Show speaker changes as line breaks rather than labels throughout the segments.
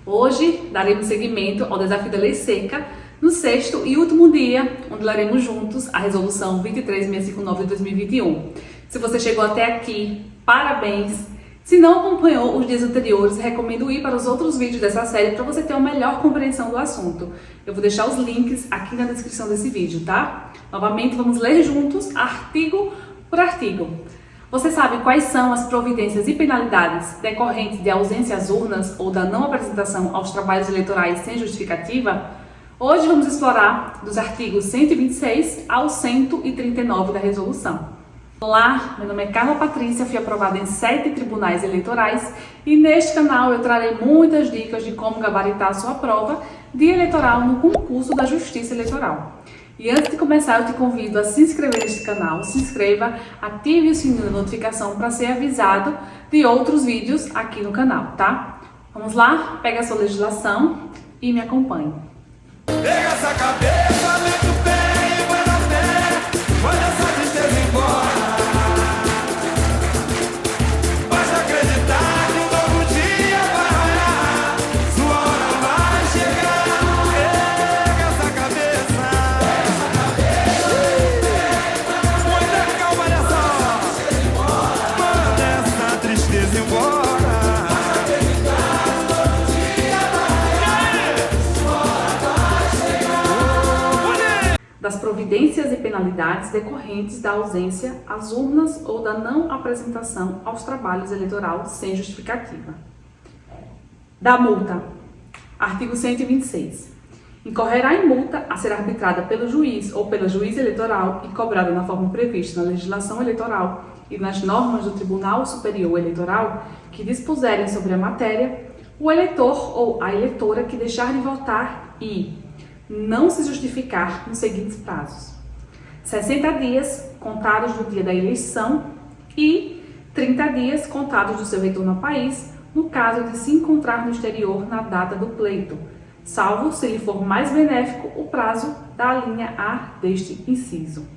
Hoje daremos seguimento ao desafio da Lei Seca no sexto e último dia, onde leremos juntos a Resolução 23659 de 2021. Se você chegou até aqui, parabéns! Se não acompanhou os dias anteriores, recomendo ir para os outros vídeos dessa série para você ter uma melhor compreensão do assunto. Eu vou deixar os links aqui na descrição desse vídeo, tá? Novamente, vamos ler juntos, artigo por artigo. Você sabe quais são as providências e penalidades decorrentes de ausência às urnas ou da não apresentação aos trabalhos eleitorais sem justificativa? Hoje vamos explorar dos artigos 126 ao 139 da resolução. Olá, meu nome é Carla Patrícia, fui aprovada em 7 tribunais eleitorais e neste canal eu trarei muitas dicas de como gabaritar a sua prova de eleitoral no concurso da Justiça Eleitoral. E antes de começar, eu te convido a se inscrever neste canal, se inscreva, ative o sininho da notificação para ser avisado de outros vídeos aqui no canal, tá? Vamos lá? Pega a sua legislação e me acompanhe.
Pega essa cabeça, mete o pé e vai na fé, manda essa tristeza embora. Basta acreditar que um novo dia vai raiar, sua hora vai chegar. Pega essa cabeça, muita calma nessa hora, manda essa tristeza embora.
Das providências e penalidades decorrentes da ausência às urnas ou da não apresentação aos trabalhos eleitorais sem justificativa. Da multa. Artigo 126. Incorrerá em multa a ser arbitrada pelo juiz ou pela juíza eleitoral e cobrada na forma prevista na legislação eleitoral e nas normas do Tribunal Superior Eleitoral que dispuserem sobre a matéria, o eleitor ou a eleitora que deixar de votar e não se justificar nos seguintes prazos: 60 dias contados do dia da eleição e 30 dias contados do seu retorno ao país, no caso de se encontrar no exterior na data do pleito, salvo se lhe for mais benéfico o prazo da linha A deste inciso.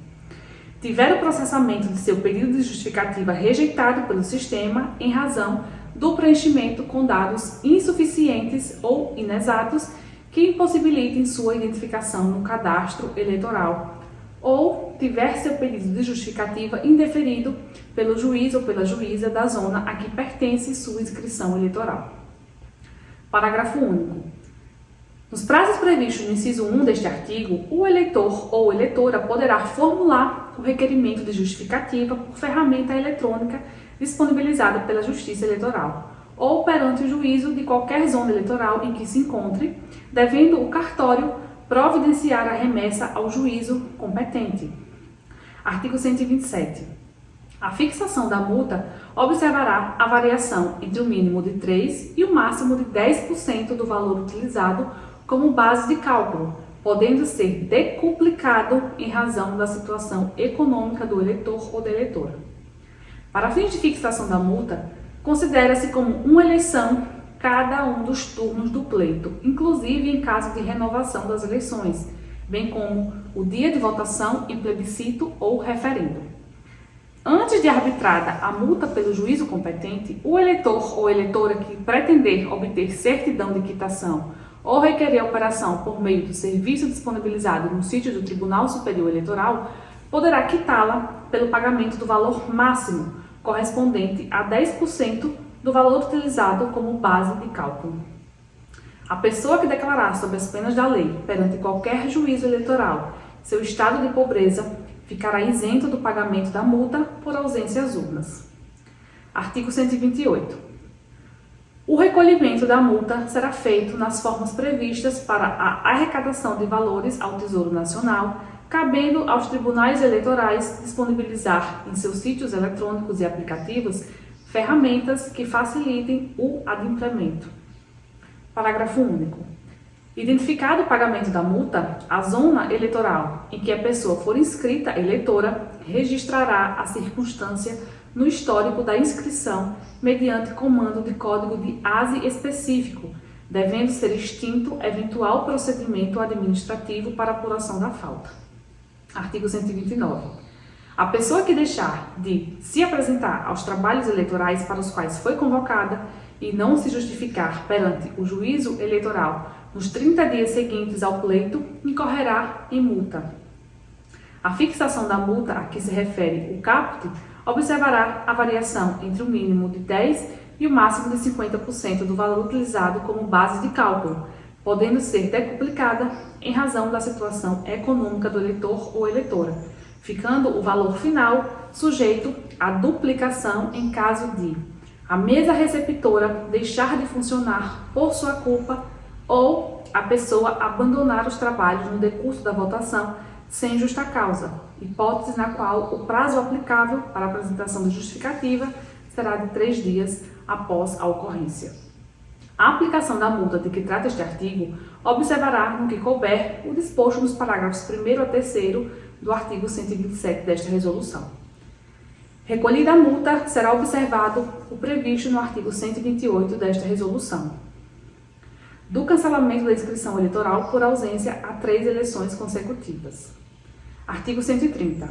Tiver o processamento de seu pedido de justificativa rejeitado pelo sistema em razão do preenchimento com dados insuficientes ou inexatos que impossibilitem sua identificação no cadastro eleitoral, ou tiver seu pedido de justificativa indeferido pelo juiz ou pela juíza da zona a que pertence sua inscrição eleitoral. Parágrafo único. Nos prazos previstos no inciso 1 deste artigo, o eleitor ou eleitora poderá formular o requerimento de justificativa por ferramenta eletrônica disponibilizada pela Justiça Eleitoral, ou perante o juízo de qualquer zona eleitoral em que se encontre, devendo o cartório providenciar a remessa ao juízo competente. Artigo 127. A fixação da multa observará a variação entre o mínimo de 3% e o máximo de 10% do valor utilizado como base de cálculo, podendo ser decuplicado em razão da situação econômica do eleitor ou da eleitora. Para fins de fixação da multa, considera-se como uma eleição cada um dos turnos do pleito, inclusive em caso de renovação das eleições, bem como o dia de votação em plebiscito ou referendo. Antes de arbitrada a multa pelo juízo competente, o eleitor ou eleitora que pretender obter certidão de quitação ou requerer a operação por meio do serviço disponibilizado no sítio do Tribunal Superior Eleitoral poderá quitá-la pelo pagamento do valor máximo correspondente a 10% do valor utilizado como base de cálculo. A pessoa que declarar sob as penas da lei perante qualquer juízo eleitoral seu estado de pobreza ficará isento do pagamento da multa por ausência às urnas. Artigo 128. O recolhimento da multa será feito nas formas previstas para a arrecadação de valores ao Tesouro Nacional, cabendo aos tribunais eleitorais disponibilizar em seus sítios eletrônicos e aplicativos ferramentas que facilitem o adimplemento. Parágrafo único. Identificado o pagamento da multa, a zona eleitoral em que a pessoa for inscrita eleitora registrará a circunstância no histórico da inscrição mediante comando de código de ASE específico, devendo ser extinto eventual procedimento administrativo para apuração da falta. Artigo 129. A pessoa que deixar de se apresentar aos trabalhos eleitorais para os quais foi convocada e não se justificar perante o juízo eleitoral nos 30 dias seguintes ao pleito, incorrerá em multa. A fixação da multa a que se refere o caput observará a variação entre o mínimo de 10% e o máximo de 50% do valor utilizado como base de cálculo, podendo ser decuplicada em razão da situação econômica do eleitor ou eleitora, ficando o valor final sujeito à duplicação em caso de a mesa receptora deixar de funcionar por sua culpa ou a pessoa abandonar os trabalhos no decurso da votação sem justa causa, hipótese na qual o prazo aplicável para a apresentação de justificativa será de 3 dias após a ocorrência. A aplicação da multa de que trata este artigo observará, no que couber, o disposto nos parágrafos 1º a 3º do artigo 127 desta resolução. Recolhida a multa, será observado o previsto no artigo 128 desta resolução, do cancelamento da inscrição eleitoral por ausência a 3 eleições consecutivas. Artigo 130.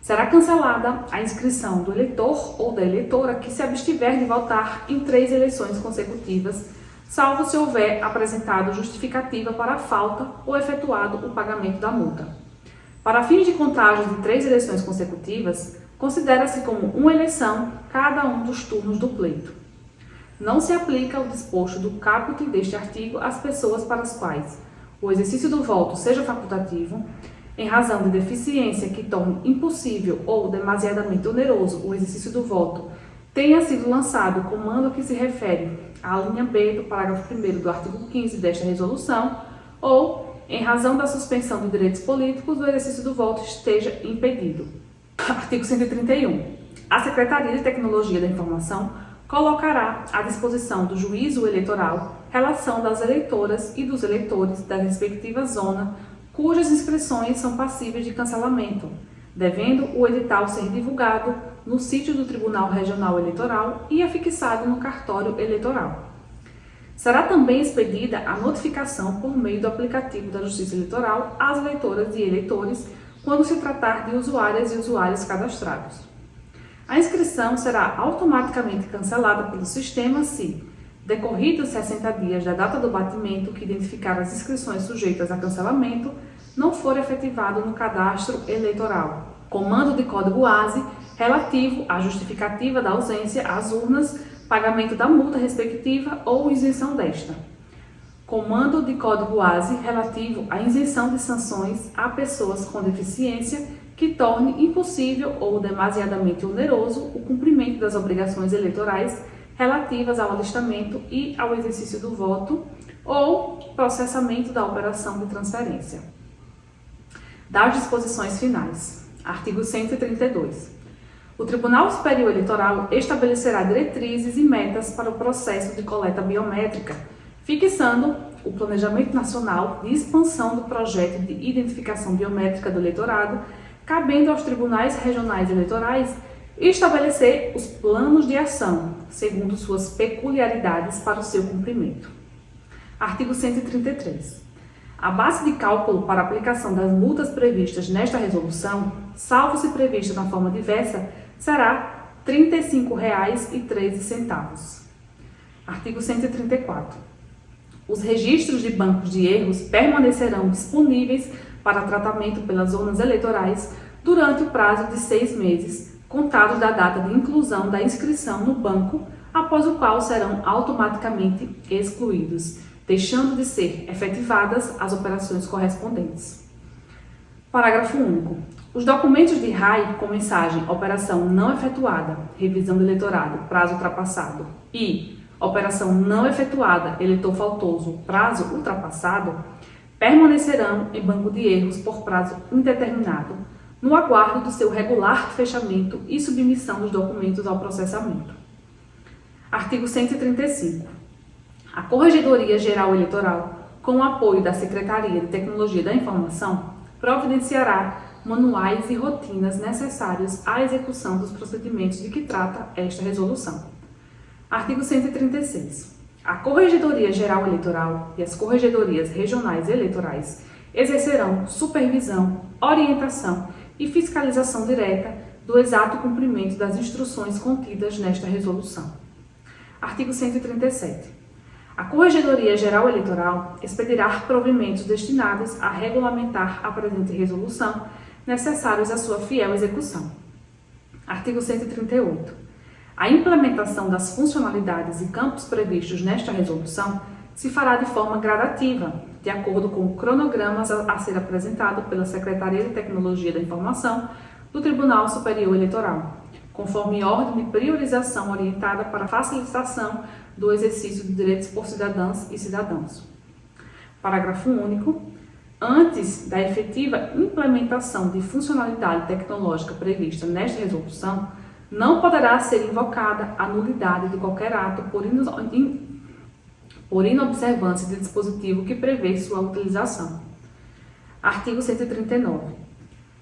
Será cancelada a inscrição do eleitor ou da eleitora que se abstiver de votar em 3 eleições consecutivas, salvo se houver apresentado justificativa para a falta ou efetuado o pagamento da multa. Para fins de contagem de 3 eleições consecutivas, considera-se como uma eleição cada um dos turnos do pleito. Não se aplica o disposto do caput deste artigo às pessoas para as quais o exercício do voto seja facultativo, em razão de deficiência que torne impossível ou demasiadamente oneroso o exercício do voto, tenha sido lançado o comando que se refere à linha B do parágrafo 1º do artigo 15 desta resolução, ou, em razão da suspensão de direitos políticos, o exercício do voto esteja impedido. Artigo 131. A Secretaria de Tecnologia da Informação colocará à disposição do juízo eleitoral relação das eleitoras e dos eleitores da respectiva zona cujas inscrições são passíveis de cancelamento, devendo o edital ser divulgado no sítio do Tribunal Regional Eleitoral e afixado no cartório eleitoral. Será também expedida a notificação por meio do aplicativo da Justiça Eleitoral às eleitoras e eleitores quando se tratar de usuárias e usuários cadastrados. A inscrição será automaticamente cancelada pelo sistema se, decorridos 60 dias da data do batimento que identificar as inscrições sujeitas a cancelamento, não for efetivado no cadastro eleitoral comando de código ASE relativo à justificativa da ausência às urnas, pagamento da multa respectiva ou isenção desta. Comando de código ASE relativo à isenção de sanções a pessoas com deficiência que torne impossível ou demasiadamente oneroso o cumprimento das obrigações eleitorais relativas ao alistamento e ao exercício do voto ou processamento da operação de transferência. Das disposições finais. Artigo 132. O Tribunal Superior Eleitoral estabelecerá diretrizes e metas para o processo de coleta biométrica, fixando o Planejamento Nacional de Expansão do Projeto de Identificação Biométrica do Eleitorado, cabendo aos tribunais regionais eleitorais estabelecer os planos de ação, segundo suas peculiaridades para o seu cumprimento. Artigo 133. A base de cálculo para a aplicação das multas previstas nesta resolução, salvo se prevista na forma diversa, será R$ 35,13. Artigo 134. Os registros de bancos de erros permanecerão disponíveis para tratamento pelas zonas eleitorais durante o prazo de 6 meses, contado da data de inclusão da inscrição no banco, após o qual serão automaticamente excluídos, deixando de ser efetivadas as operações correspondentes. Parágrafo único. Os documentos de RAI com mensagem operação não efetuada, revisão do eleitorado, prazo ultrapassado, e operação não efetuada, eleitor faltoso, prazo ultrapassado, permanecerão em banco de erros por prazo indeterminado, no aguardo do seu regular fechamento e submissão dos documentos ao processamento. Artigo 135. A Corregedoria Geral Eleitoral, com o apoio da Secretaria de Tecnologia da Informação, providenciará manuais e rotinas necessários à execução dos procedimentos de que trata esta resolução. Artigo 136. A Corregedoria Geral Eleitoral e as Corregedorias Regionais Eleitorais exercerão supervisão, orientação e fiscalização direta do exato cumprimento das instruções contidas nesta resolução. Artigo 137. A Corregedoria Geral Eleitoral expedirá provimentos destinados a regulamentar a presente resolução, necessários à sua fiel execução. Artigo 138. A implementação das funcionalidades e campos previstos nesta resolução se fará de forma gradativa, de acordo com o cronograma a ser apresentado pela Secretaria de Tecnologia da Informação do Tribunal Superior Eleitoral, conforme ordem de priorização orientada para a facilitação do exercício de direitos por cidadãs e cidadãos. Parágrafo único. Antes da efetiva implementação de funcionalidade tecnológica prevista nesta resolução, não poderá ser invocada a nulidade de qualquer ato por inobservância de dispositivo que prevê sua utilização. Artigo 139.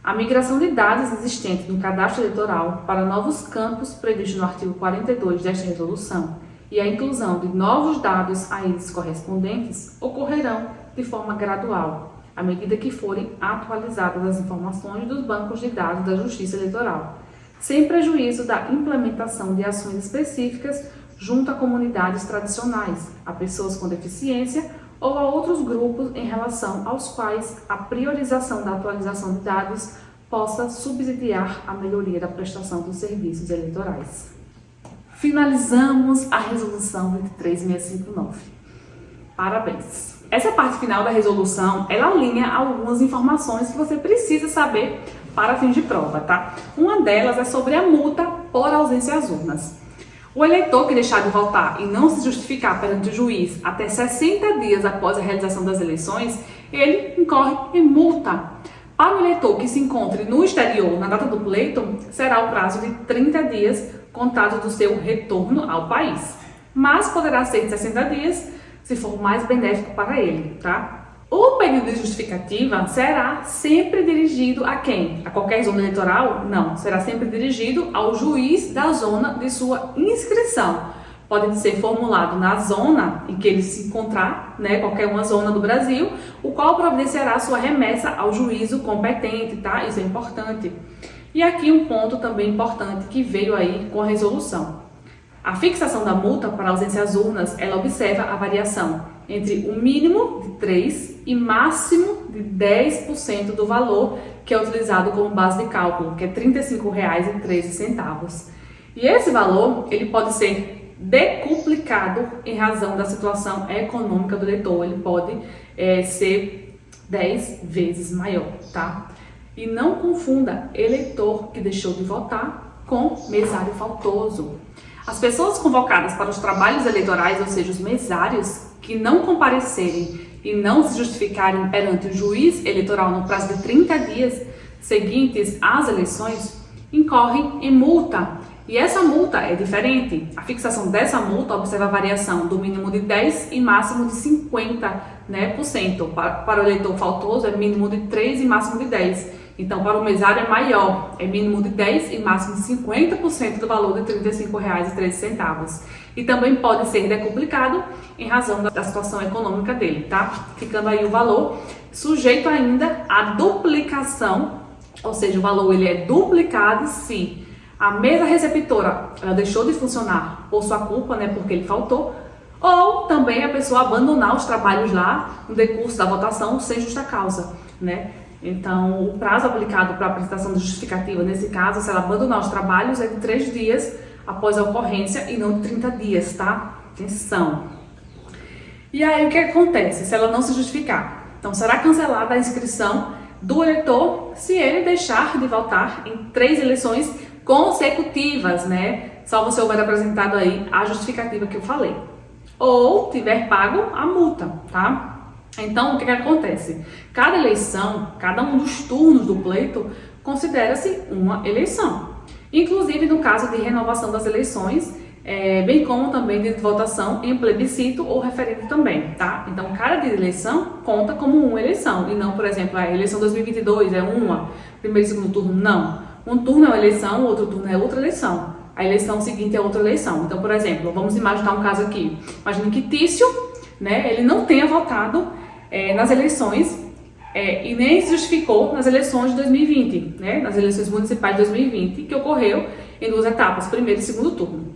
A migração de dados existentes no cadastro eleitoral para novos campos previstos no artigo 42 desta resolução e a inclusão de novos dados a eles correspondentes ocorrerão de forma gradual, à medida que forem atualizadas as informações dos bancos de dados da Justiça Eleitoral, sem prejuízo da implementação de ações específicas junto a comunidades tradicionais, a pessoas com deficiência ou a outros grupos em relação aos quais a priorização da atualização de dados possa subsidiar a melhoria da prestação dos serviços eleitorais. Finalizamos a Resolução 23659. Parabéns! Essa parte final da resolução, ela alinha algumas informações que você precisa saber para fins de prova, tá? Uma delas é sobre a multa por ausência às urnas. O eleitor que deixar de votar e não se justificar perante o juiz até 60 dias após a realização das eleições, ele incorre em multa. Para o eleitor que se encontre no exterior na data do pleito, será o prazo de 30 dias contados do seu retorno ao país. Mas poderá ser de 60 dias se for mais benéfico para ele, tá? O pedido de justificativa será sempre dirigido a quem? A qualquer zona eleitoral? Não, será sempre dirigido ao juiz da zona de sua inscrição. Pode ser formulado na zona em que ele se encontrar, né, qualquer uma zona do Brasil, o qual providenciará sua remessa ao juízo competente, tá? Isso é importante. E aqui um ponto também importante que veio aí com a resolução. A fixação da multa para ausência às urnas, ela observa a variação entre o mínimo de 3% e máximo de 10% do valor que é utilizado como base de cálculo, que é R$ 35,13. E esse valor, ele pode ser decuplicado em razão da situação econômica do eleitor, ele pode ser 10 vezes maior, tá? E não confunda eleitor que deixou de votar com mesário faltoso. As pessoas convocadas para os trabalhos eleitorais, ou seja, os mesários, que não comparecerem e não se justificarem perante o juiz eleitoral no prazo de 30 dias seguintes às eleições, incorrem em multa. E essa multa é diferente. A fixação dessa multa observa a variação do mínimo de 10% e máximo de 50%, né, por cento. Para o eleitor faltoso é mínimo de 3% e máximo de 10%. Então, para o mesário é maior, é mínimo de 10% e máximo de 50% do valor de R$ 35,13. E também pode ser decuplicado em razão da situação econômica dele, tá? Ficando aí o valor sujeito ainda à duplicação, ou seja, o valor ele é duplicado se a mesa receptora ela deixou de funcionar por sua culpa, né, porque ele faltou, ou também a pessoa abandonar os trabalhos lá no decurso da votação sem justa causa, né? Então, o prazo aplicado para a apresentação de justificativa, nesse caso, se ela abandonar os trabalhos, é de 3 dias após a ocorrência e não de 30 dias, tá? Atenção! E aí, o que acontece se ela não se justificar? Então, será cancelada a inscrição do eleitor se ele deixar de votar em 3 eleições consecutivas, né? Só se houver apresentado aí a justificativa que eu falei. Ou tiver pago a multa, tá? Então, o que acontece? Cada eleição, cada um dos turnos do pleito, considera-se uma eleição. Inclusive no caso de renovação das eleições, bem como também de votação em plebiscito ou referendo também, tá? Então, cada dia de eleição conta como uma eleição, e não, por exemplo, a eleição 2022 é uma, primeiro e segundo turno, não. Um turno é uma eleição, o outro turno é outra eleição. A eleição seguinte é outra eleição. Então, por exemplo, vamos imaginar um caso aqui. Imagina que Tício, né, ele não tenha votado nas eleições e nem se justificou nas eleições de 2020, né, nas eleições municipais de 2020, que ocorreu em 2 etapas, primeiro e segundo turno.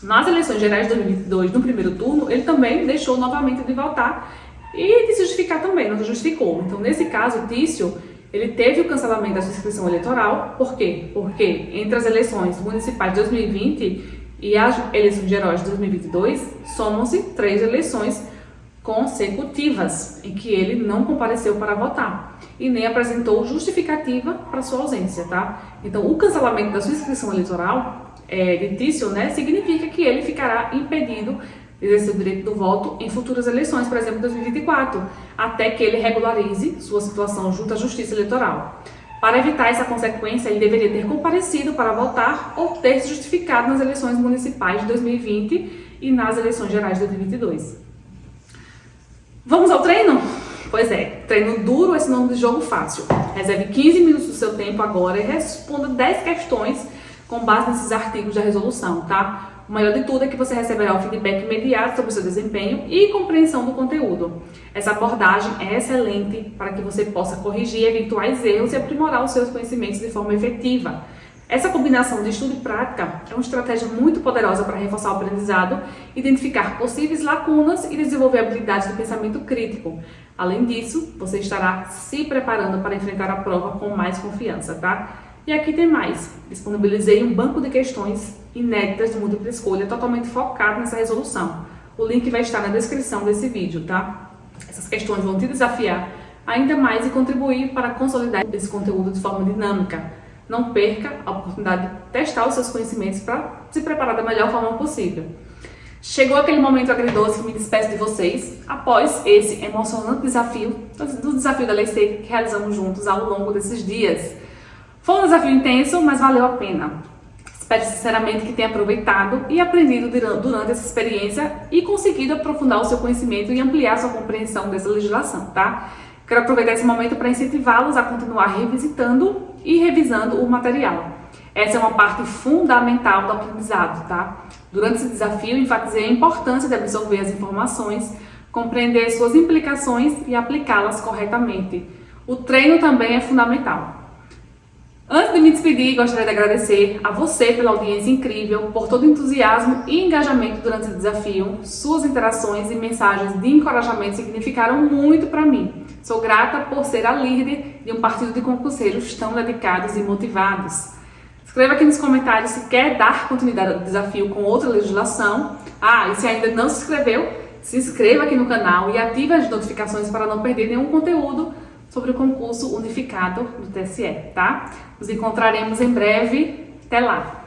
Nas eleições gerais de 2022, no primeiro turno, ele também deixou novamente de votar e de se justificar também, não se justificou. Então, nesse caso, Tício, ele teve o cancelamento da sua inscrição eleitoral. Por quê? Porque entre as eleições municipais de 2020 e as eleições gerais de 2022, somam-se 3 eleições consecutivas em que ele não compareceu para votar e nem apresentou justificativa para sua ausência, tá? Então, o cancelamento da sua inscrição eleitoral de Tício, né, significa que ele ficará impedido de exercer o direito do voto em futuras eleições, por exemplo, 2024, até que ele regularize sua situação junto à Justiça Eleitoral. Para evitar essa consequência, ele deveria ter comparecido para votar ou ter se justificado nas eleições municipais de 2020 e nas eleições gerais de 2022. Vamos ao treino? Pois é, treino duro é sinônimo de jogo fácil. Reserve 15 minutos do seu tempo agora e responda 10 questões com base nesses artigos da resolução, tá? O melhor de tudo é que você receberá o feedback imediato sobre o seu desempenho e compreensão do conteúdo. Essa abordagem é excelente para que você possa corrigir eventuais erros e aprimorar os seus conhecimentos de forma efetiva. Essa combinação de estudo e prática é uma estratégia muito poderosa para reforçar o aprendizado, identificar possíveis lacunas e desenvolver habilidades de pensamento crítico. Além disso, você estará se preparando para enfrentar a prova com mais confiança, tá? E aqui tem mais. Disponibilizei um banco de questões inéditas de múltipla escolha totalmente focado nessa resolução. O link vai estar na descrição desse vídeo, tá? Essas questões vão te desafiar ainda mais e contribuir para consolidar esse conteúdo de forma dinâmica. Não perca a oportunidade de testar os seus conhecimentos para se preparar da melhor forma possível. Chegou aquele momento agridoce que me despeço de vocês após esse emocionante desafio, do desafio da Lei Seca que realizamos juntos ao longo desses dias. Foi um desafio intenso, mas valeu a pena. Espero sinceramente que tenha aproveitado e aprendido durante essa experiência e conseguido aprofundar o seu conhecimento e ampliar sua compreensão dessa legislação, tá? Quero aproveitar esse momento para incentivá-los a continuar revisitando e revisando o material. Essa é uma parte fundamental do aprendizado, tá? Durante esse desafio, enfatizei a importância de absorver as informações, compreender suas implicações e aplicá-las corretamente. O treino também é fundamental. Antes de me despedir, gostaria de agradecer a você pela audiência incrível, por todo o entusiasmo e engajamento durante o desafio. Suas interações e mensagens de encorajamento significaram muito para mim. Sou grata por ser a líder de um partido de concurseiros tão dedicados e motivados. Escreva aqui nos comentários se quer dar continuidade ao desafio com outra legislação. E se ainda não se inscreveu, se inscreva aqui no canal e ative as notificações para não perder nenhum conteúdo sobre o concurso unificado do TSE, tá? Nos encontraremos em breve. Até lá!